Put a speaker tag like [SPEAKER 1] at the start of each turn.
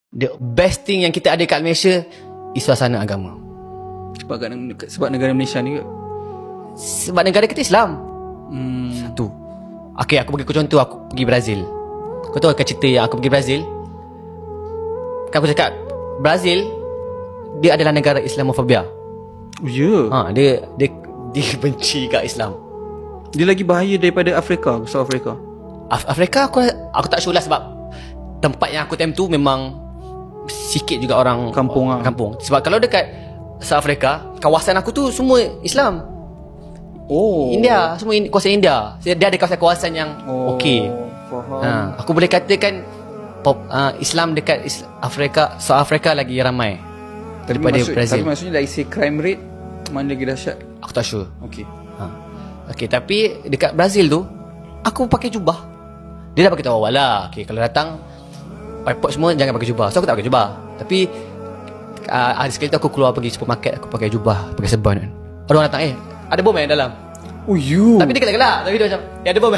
[SPEAKER 1] The best thing yang kita ada kat Malaysia is suasana agama.
[SPEAKER 2] Sebab negara Malaysia ni ke?
[SPEAKER 1] Sebab negara kita Islam. Satu. Okay, aku bagi kau contoh. Aku pergi Brazil. Kau tahu kan cerita yang aku pergi Brazil? Kan aku cakap Brazil, dia adalah negara Islamofobia.
[SPEAKER 2] Oh ya?
[SPEAKER 1] Dia benci kat Islam.
[SPEAKER 2] Dia lagi bahaya daripada Afrika, South Africa.
[SPEAKER 1] Afrika aku tak sure lah, sebab tempat yang aku time tu memang sikit juga orang
[SPEAKER 2] kampung.
[SPEAKER 1] Sebab kalau dekat South Africa, kawasan aku tu semua Islam. India, semua kawasan India. Dia ada kawasan-kawasan yang okey.
[SPEAKER 2] Faham.
[SPEAKER 1] Aku boleh katakan Islam dekat Afrika, South Africa lagi ramai daripada Brazil.
[SPEAKER 2] Tapi maksudnya dari si crime rate mana lagi dahsyat?
[SPEAKER 1] Aku tak sure.
[SPEAKER 2] Okey,
[SPEAKER 1] tapi dekat Brazil tu aku pakai jubah. Dia dah bagi tahu awal lah, kalau datang airport semua jangan pakai jubah. So aku tak pakai jubah. Tapi ada sekali tu aku keluar pergi supermarket, aku pakai jubah, pakai serban. Orang datang, ada bom dalam.
[SPEAKER 2] Oh you.
[SPEAKER 1] Tapi dia gelak-gelak. Tapi dia macam, ada bom